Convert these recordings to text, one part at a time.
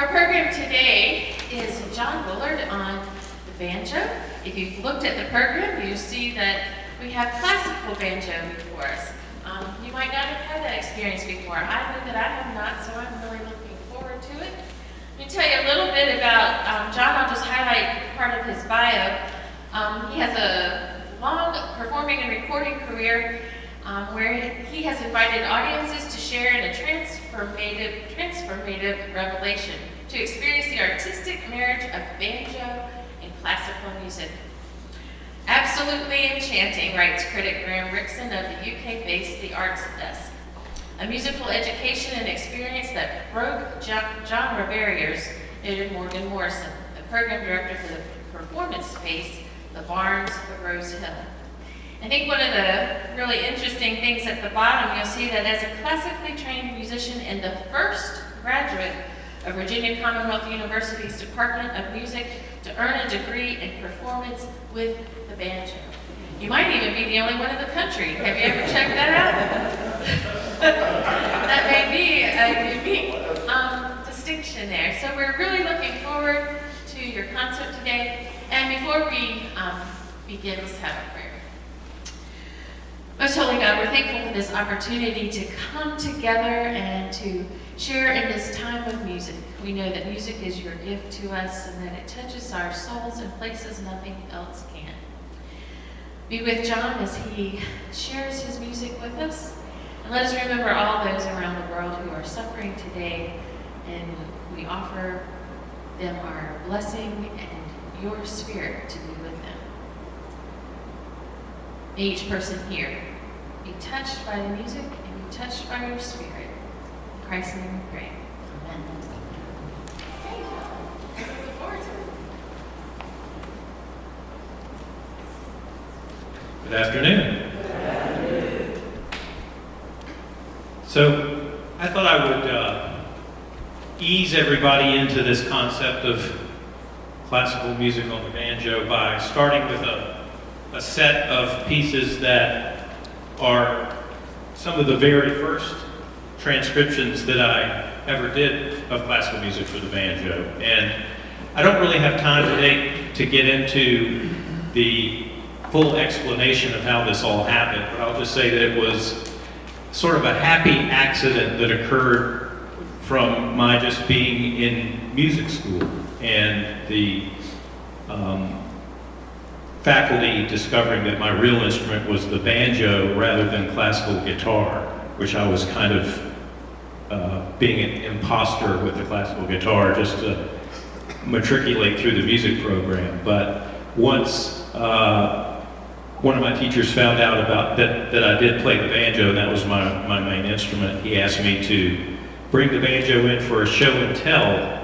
Our program today is John Bullard on the banjo. If you've looked at the program, you see that we have classical banjo before us. You might not have had that experience before. I know that I have not, so I'm really looking forward to it. Let me tell you a little bit about John. I'll just highlight part of his bio. He has a long performing and recording career where he has invited audiences to share in a transformative revelation, to experience the artistic marriage of banjo and classical music. Absolutely enchanting, writes critic Graham Rickson of the UK-based The Arts Desk. A musical education and experience that broke genre barriers, noted Morgan Morrison, the program director for the performance space, the Barnes of Rose Hill. I think one of the really interesting things at the bottom, you'll see that as a classically trained musician and the first graduate of Virginia Commonwealth University's Department of Music to earn a degree in performance with the banjo. You might even be the only one in the country. Have you ever checked that out? That may be a unique distinction there. So we're really looking forward to your concert today. And before we begin, let's have a prayer. Most Holy God, we're thankful for this opportunity to come together and to share in this time of music. We know that music is your gift to us and that it touches our souls in places nothing else can. Be with John as he shares his music with us. And let us remember all those around the world who are suffering today, and we offer them our blessing and your spirit to be with them. May each person here be touched by the music and be touched by your spirit. In Christ's name we pray. Amen. Okay, I look forward to it. Good afternoon. So I thought I would ease everybody into this concept of classical music on the banjo by starting with a set of pieces that are some of the very first transcriptions that I ever did of classical music for the banjo. And I don't really have time today to get into the full explanation of how this all happened, but I'll just say that it was sort of a happy accident that occurred from my just being in music school and the faculty discovering that my real instrument was the banjo rather than classical guitar, which I was kind of being an imposter with the classical guitar just to matriculate through the music program. But once one of my teachers found out about that I did play the banjo, and that was my main instrument, he asked me to bring the banjo in for a show and tell,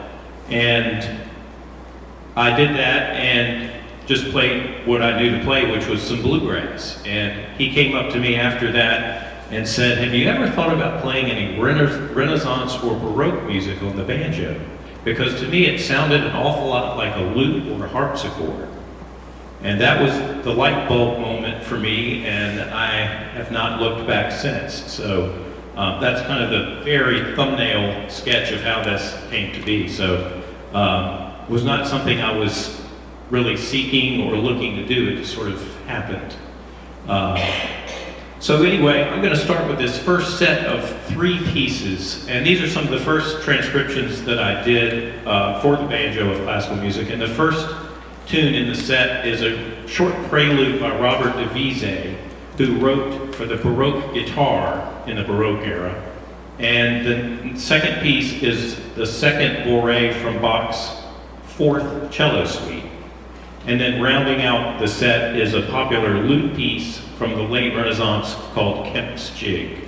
and I did that and just played what I knew to play, which was some bluegrass. And he came up to me after that and said, "Have you ever thought about playing any Renaissance or Baroque music on the banjo? Because to me it sounded an awful lot like a lute or a harpsichord." And that was the light bulb moment for me, and I have not looked back since. So that's kind of the very thumbnail sketch of how this came to be. So it was not something I was really seeking or looking to do. It just sort of happened. So anyway, I'm going to start with this first set of 3 pieces, and these are some of the first transcriptions that I did for the banjo of classical music. And the first tune in the set is a short prelude by Robert de Visse, who wrote for the Baroque guitar in the Baroque era. And the second piece is the second Bouree from Bach's 4th cello suite. And then rounding out the set is a popular lute piece from the late Renaissance called Kemp's Jig.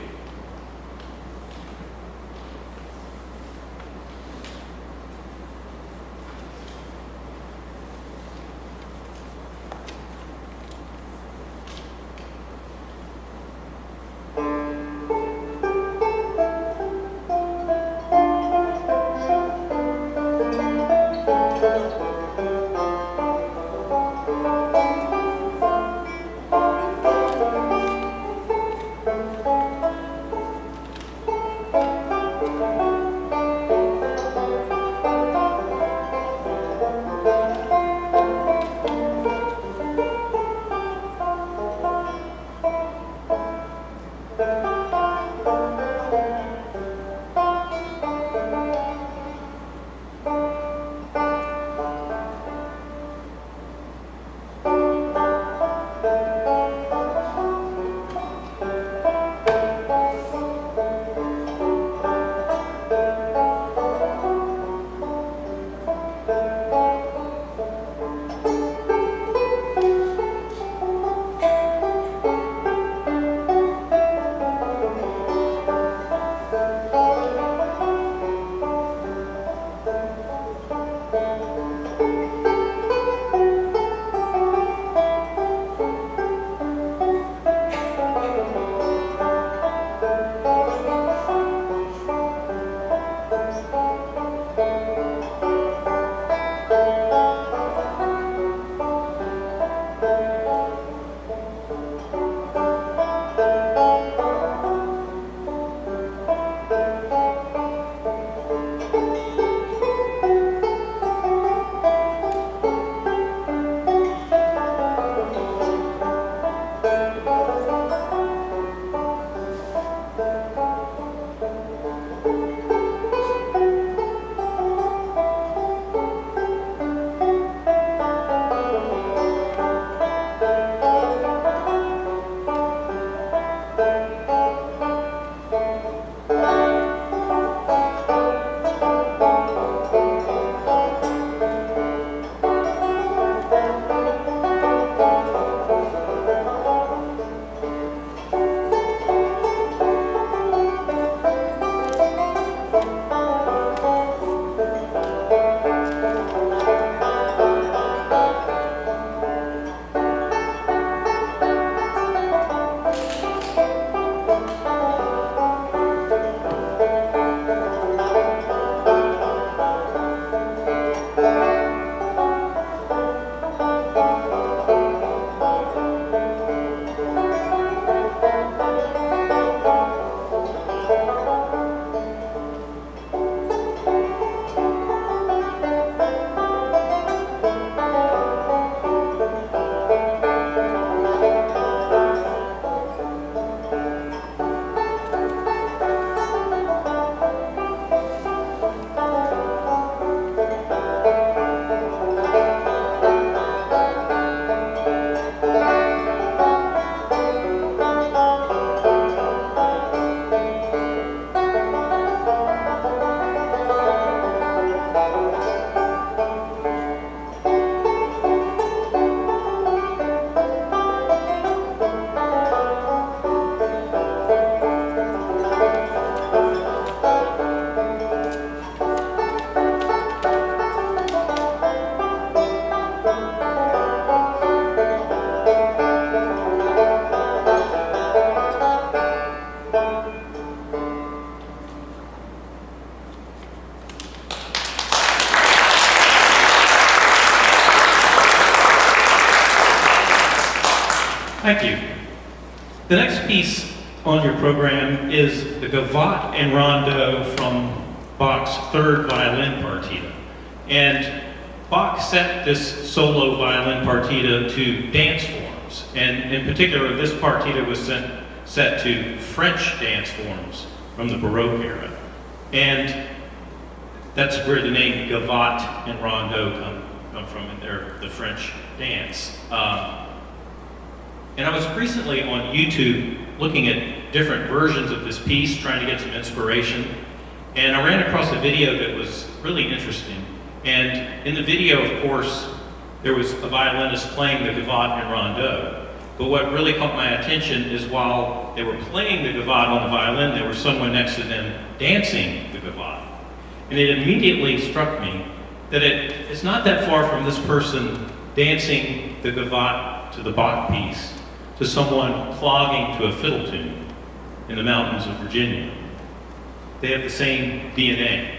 Thank you. The next piece on your program is the Gavotte and Rondeau from Bach's third violin partita. And Bach set this solo violin partita to dance forms. And in particular, this partita was set to French dance forms from the Baroque era. And that's where the name Gavotte and Rondeau come from, and they're the French dance. And I was recently on YouTube looking at different versions of this piece, trying to get some inspiration. And I ran across a video that was really interesting. And in the video, of course, there was a violinist playing the Gavotte and Rondeau. But what really caught my attention is while they were playing the Gavotte on the violin, there was someone next to them dancing the Gavotte. And it immediately struck me that it's not that far from this person dancing the Gavotte to the Bach piece to someone clogging to a fiddle tune in the mountains of Virginia. They have the same DNA.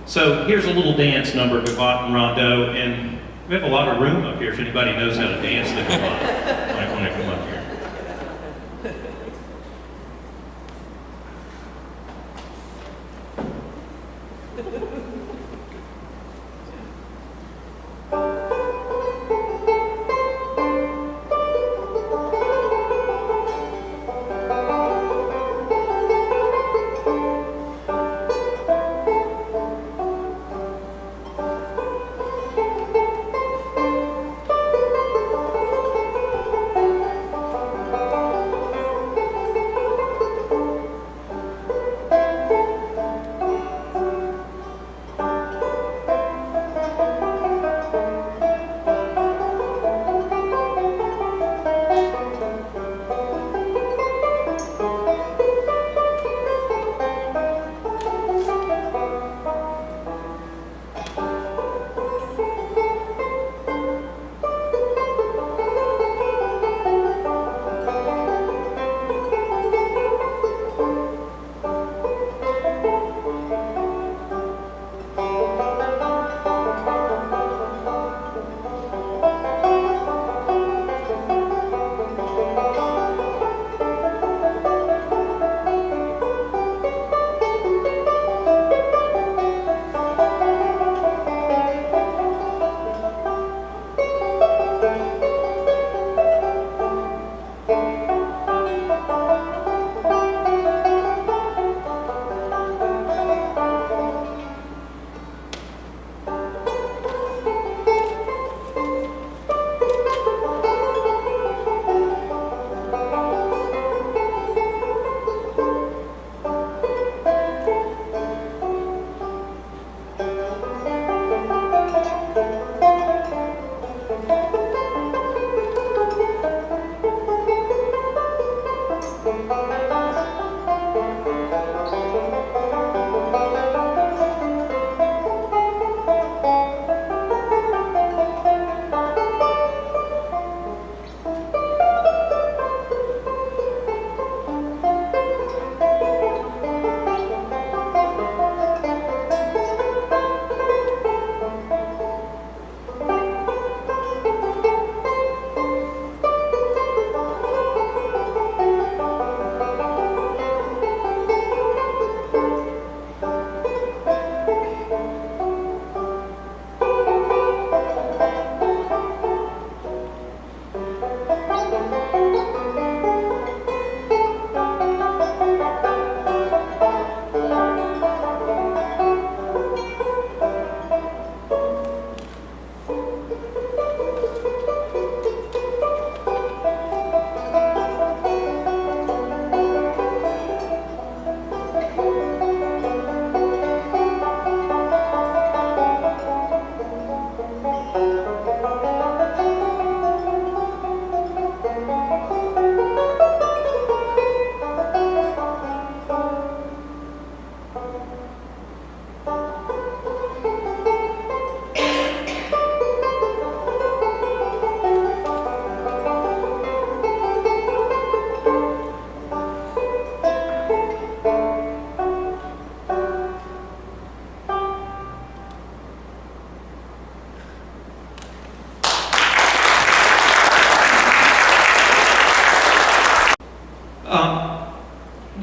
So here's a little dance number, Gavotte and Rondeau, and we have a lot of room up here if anybody knows how to dance the Gavotte. Might want to come up here.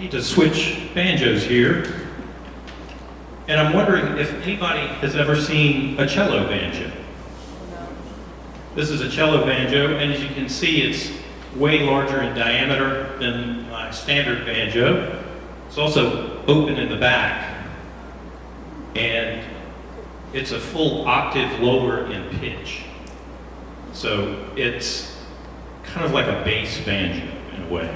need to switch banjos here. And I'm wondering if anybody has ever seen a cello banjo. This is a cello banjo, and as you can see, it's way larger in diameter than my standard banjo. It's also open in the back, and it's a full octave lower in pitch. So it's kind of like a bass banjo in a way.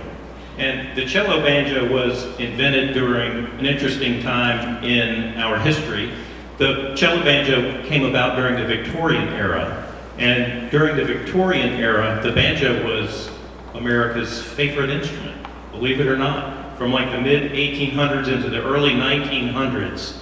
And the cello banjo was invented during an interesting time in our history. The cello banjo came about during the Victorian era. And during the Victorian era, the banjo was America's favorite instrument, believe it or not. From like the mid-1800s into the early 1900s,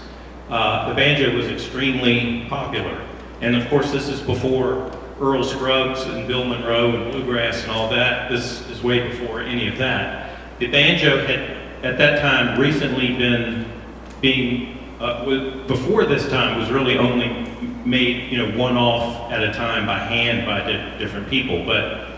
the banjo was extremely popular. And of course, this is before Earl Scruggs and Bill Monroe and bluegrass and all that. This is way before any of that. The banjo had, at that time, recently been being, before this time, was really only made, one off at a time by hand by different people. But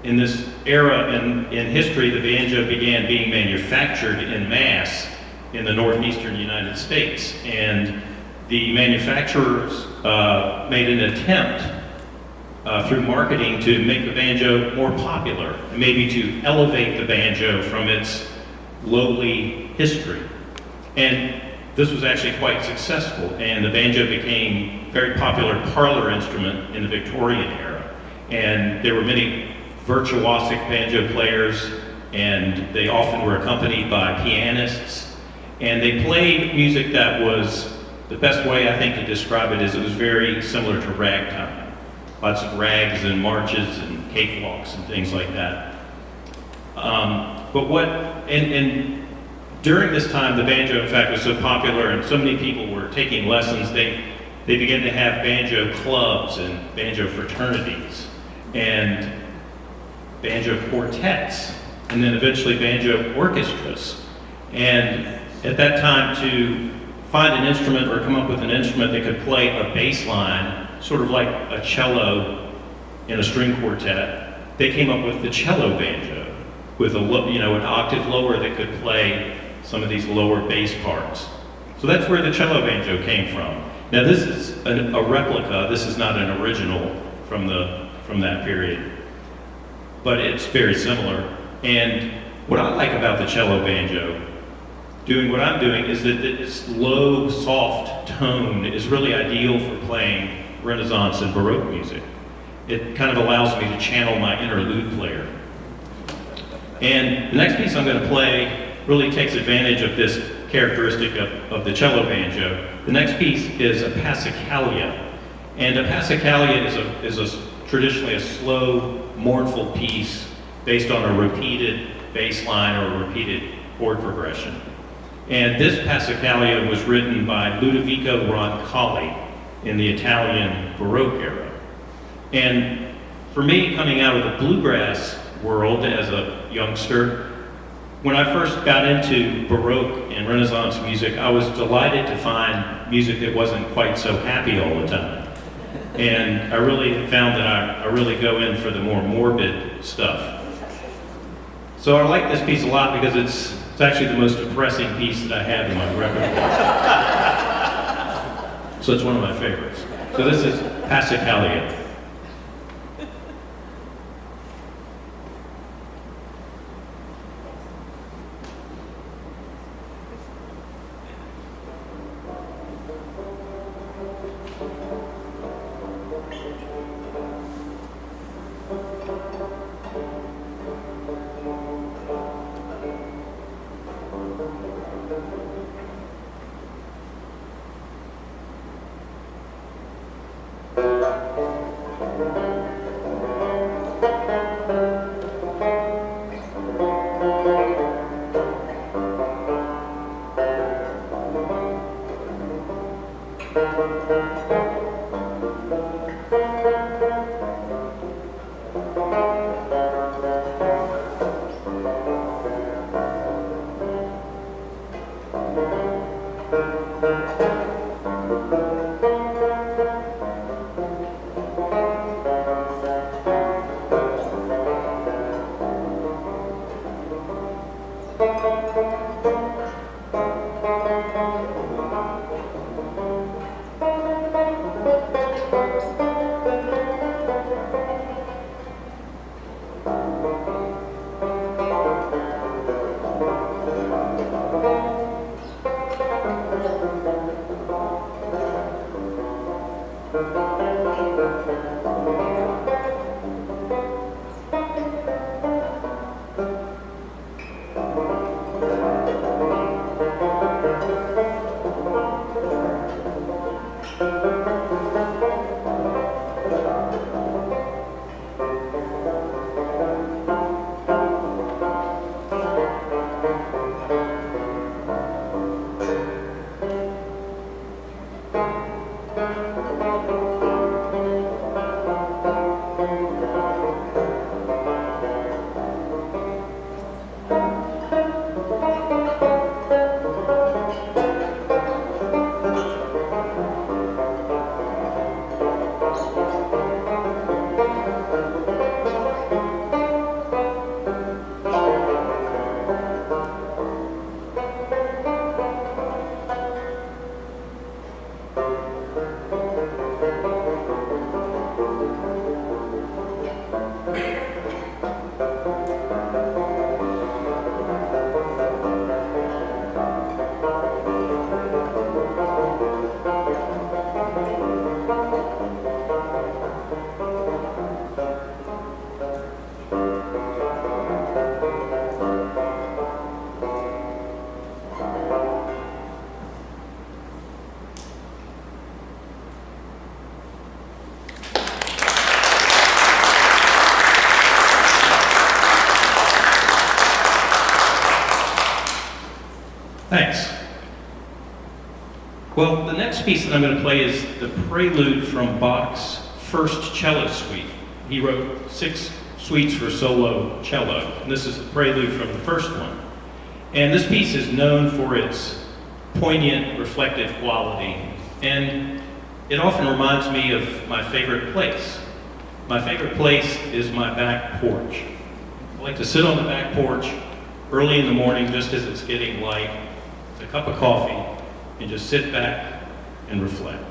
in this era in history, the banjo began being manufactured en masse in the northeastern United States. And the manufacturers made an attempt through marketing to make the banjo more popular, and maybe to elevate the banjo from its lowly history. And this was actually quite successful, and the banjo became a very popular parlor instrument in the Victorian era. And there were many virtuosic banjo players, and they often were accompanied by pianists. And they played music that was, the best way I think to describe it is it was very similar to ragtime. Lots of rags and marches and cakewalks and things like that. And during this time, the banjo, in fact, was so popular and so many people were taking lessons, they began to have banjo clubs and banjo fraternities and banjo quartets, and then eventually banjo orchestras. And at that time, to find an instrument or come up with an instrument that could play a bass line, sort of like a cello in a string quartet, they came up with the cello banjo with an octave lower that could play some of these lower bass parts. So that's where the cello banjo came from. Now this is a replica. This is not an original from that period, but it's very similar. And what I like about the cello banjo, doing what I'm doing, is that its low, soft tone is really ideal for playing Renaissance and Baroque music. It kind of allows me to channel my inner lute player. And the next piece I'm going to play really takes advantage of this characteristic of the cello banjo. The next piece is a Passacaglia. And a Passacaglia is traditionally a slow, mournful piece based on a repeated bass line or a repeated chord progression. And this Passacaglia was written by Ludovico Roncalli in the Italian Baroque era. And for me, coming out of the bluegrass world as a youngster, when I first got into Baroque and Renaissance music, I was delighted to find music that wasn't quite so happy all the time. And I really found that I really go in for the more morbid stuff. So I like this piece a lot because it's actually the most depressing piece that I have in my repertoire. So it's one of my favorites. So this is Passacaglia. Thanks. Well, the next piece that I'm going to play is the Prelude from Bach's first cello suite. He wrote 6 suites for solo cello, and this is the Prelude from the first one. And this piece is known for its poignant, reflective quality, and it often reminds me of my favorite place. My favorite place is my back porch. I like to sit on the back porch early in the morning, just as it's getting light, with a cup of coffee, and just sit back and reflect.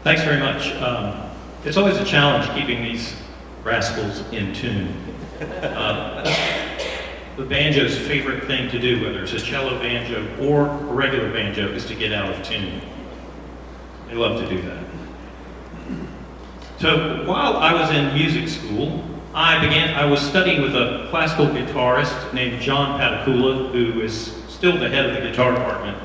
Thanks very much. It's always a challenge keeping these rascals in tune. The banjo's favorite thing to do, whether it's a cello banjo or a regular banjo, is to get out of tune. They love to do that. So while I was in music school, I was studying with a classical guitarist named John Patakula, who is still the head of the guitar department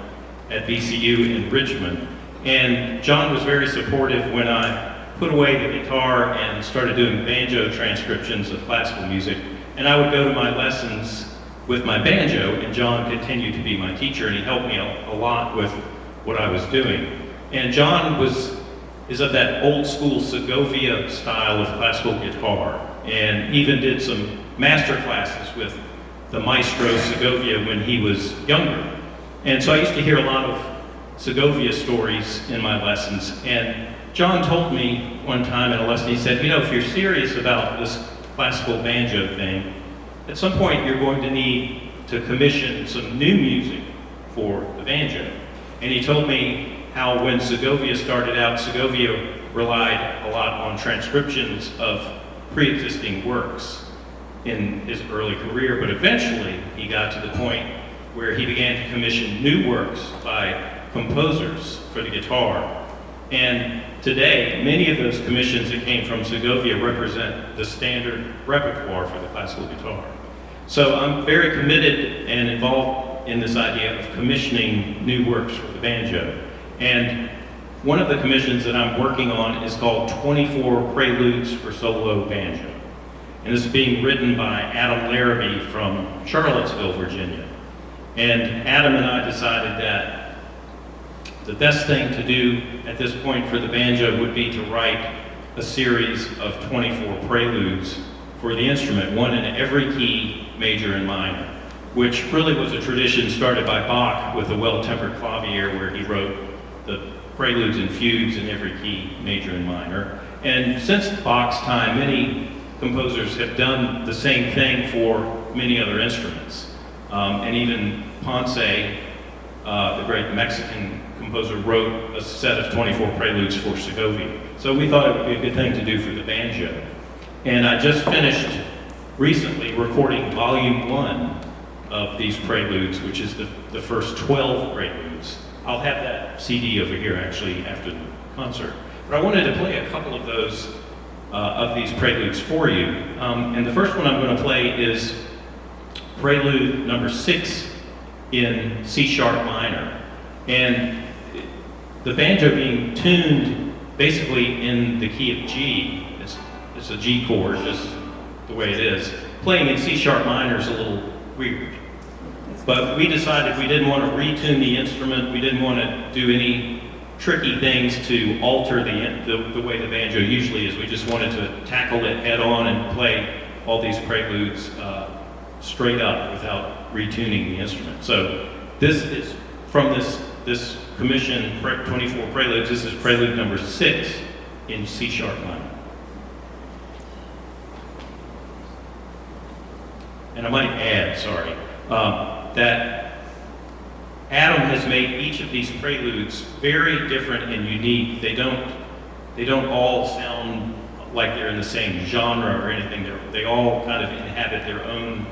at VCU in Richmond. And John was very supportive when I put away the guitar and started doing banjo transcriptions of classical music. And I would go to my lessons with my banjo, and John continued to be my teacher, and he helped me a lot with what I was doing. And John is of that old school Segovia style of classical guitar, and even did some master classes with the maestro Segovia when he was younger. And so I used to hear a lot of Segovia stories in my lessons, and John told me one time in a lesson, he said, you know, if you're serious about this classical banjo thing, at some point you're going to need to commission some new music for the banjo. And he told me how when Segovia started out, Segovia relied a lot on transcriptions of pre-existing works in his early career, but eventually he got to the point where he began to commission new works by composers for the guitar. And today, many of those commissions that came from Segovia represent the standard repertoire for the classical guitar. So I'm very committed and involved in this idea of commissioning new works for the banjo. And one of the commissions that I'm working on is called 24 Preludes for Solo Banjo. And it's being written by Adam Larrabee from Charlottesville, Virginia. And Adam and I decided that the best thing to do at this point for the banjo would be to write a series of 24 preludes for the instrument, one in every key, major and minor, which really was a tradition started by Bach with the Well-Tempered Clavier, where he wrote the preludes and fugues in every key, major and minor. And since Bach's time, many composers have done the same thing for many other instruments. And even Ponce, the great Mexican composer, wrote a set of 24 preludes for Segovia. So we thought it would be a good thing to do for the banjo. And I just finished recently recording volume 1 of these preludes, which is the first 12 preludes. I'll have that CD over here actually after the concert. But I wanted to play a couple of those, of these preludes for you. And the first one I'm going to play is Prelude number 6 in C sharp minor. And the banjo being tuned basically in the key of G, it's a G chord, just the way it is. Playing in C sharp minor is a little weird. But we decided we didn't want to retune the instrument, we didn't want to do any tricky things to alter the way the banjo usually is. We just wanted to tackle it head on and play all these preludes straight up without retuning the instrument. So this is from this commission, 24 Preludes, this is Prelude number 6 in C sharp minor. And I might add, sorry, that Adam has made each of these preludes very different and unique. They don't all sound like they're in the same genre or anything. They all kind of inhabit their own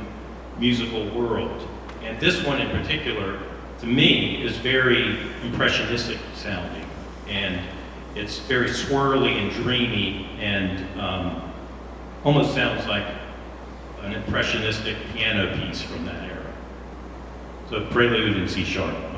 musical world. And this one in particular, to me, is very impressionistic sounding. And it's very swirly and dreamy and almost sounds like an impressionistic piano piece from that era. So Prelude in C sharp minor.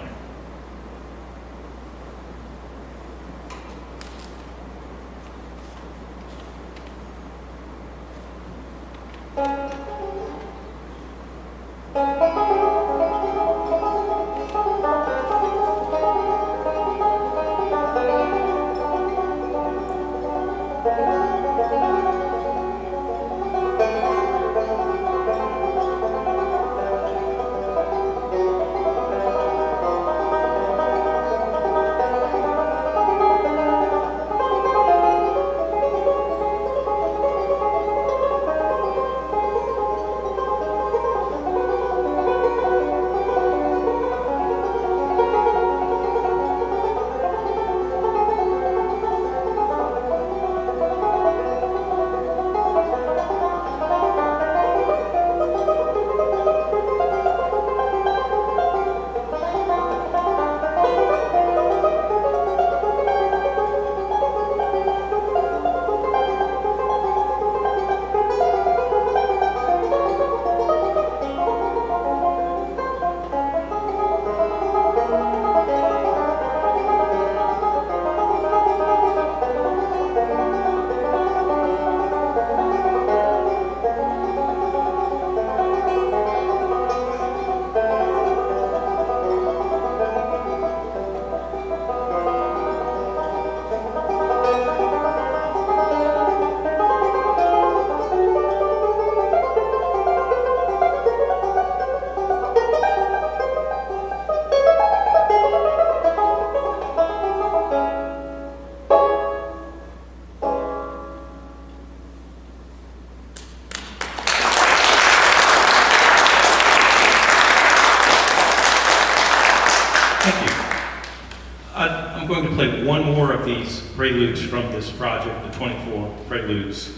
going to play one more of these preludes from this project, the 24 preludes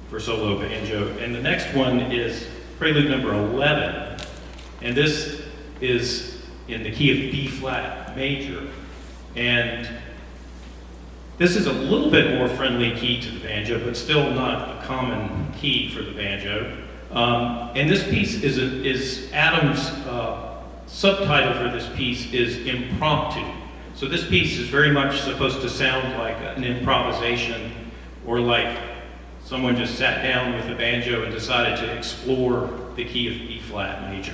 for solo banjo. And the next one is prelude number 11. And this is in the key of B flat major. And this is a little bit more friendly key to the banjo, but still not a common key for the banjo. And this piece is Adam's subtitle for this piece is Impromptu. So this piece is very much supposed to sound like an improvisation, or like someone just sat down with a banjo and decided to explore the key of B flat major.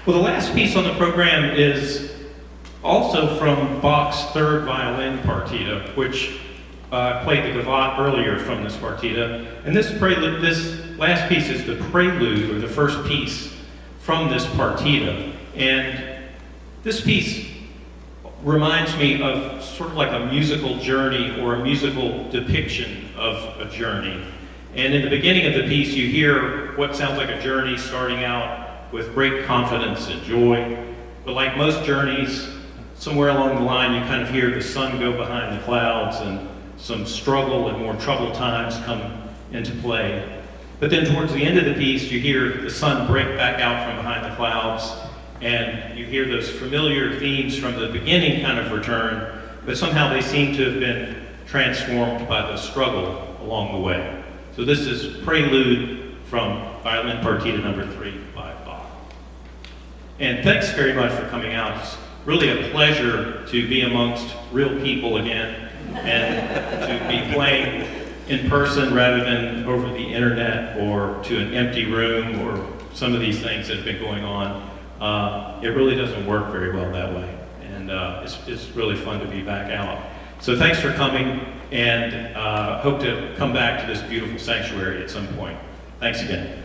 Well, the last piece on the program is also from Bach's third violin partita, which I played the Gavotte earlier from this partita. And this last piece is the prelude, or the first piece from this partita. And this piece reminds me of sort of like a musical journey or a musical depiction of a journey. And in the beginning of the piece, you hear what sounds like a journey starting out with great confidence and joy. But like most journeys, somewhere along the line, you kind of hear the sun go behind the clouds and some struggle and more troubled times come into play. But then towards the end of the piece, you hear the sun break back out from behind the clouds, and you hear those familiar themes from the beginning kind of return, but somehow they seem to have been transformed by the struggle along the way. So this is Prelude from Violin Partita number 3 by Bach. And thanks very much for coming out. It's really a pleasure to be amongst real people again and to be playing in person rather than over the internet or to an empty room or some of these things that have been going on. It really doesn't work very well that way. And it's really fun to be back out. So thanks for coming, and hope to come back to this beautiful sanctuary at some point. Thanks again.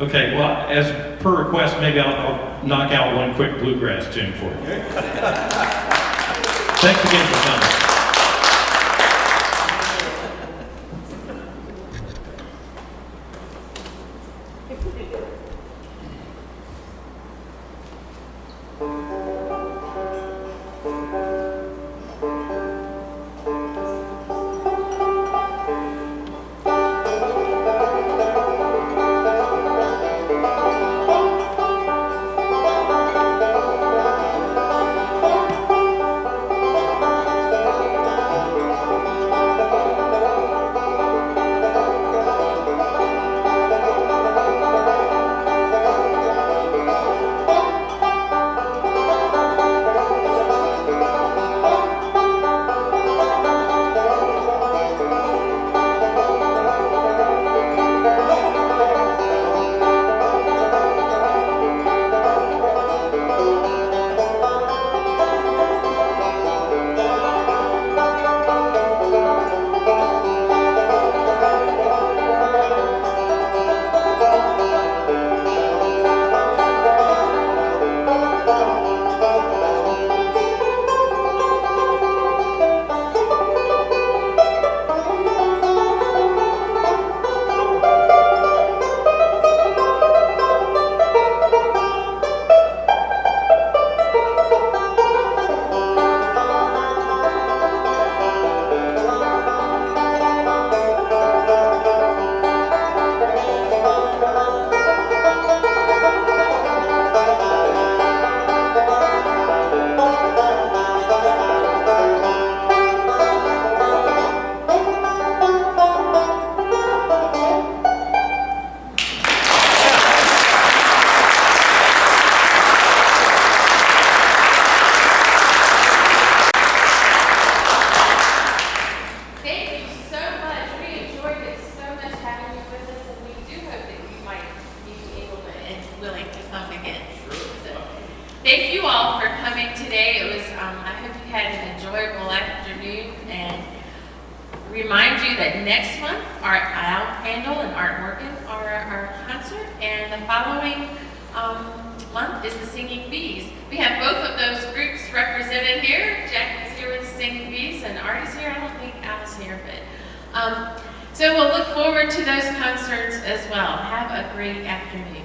Okay, well, as per request, maybe I'll knock out one quick bluegrass tune for you. Thanks again for coming. Thank you all for coming today. It was, I hope you had an enjoyable afternoon, and remind you that next month, Al Crandall and Art Morgan are our concert, and the following month is the Singing Bees. We have both of those groups represented here. Jack is here with the Singing Bees, and Art is here. I don't think Al is here, but so we'll look forward to those concerts as well. Have a great afternoon.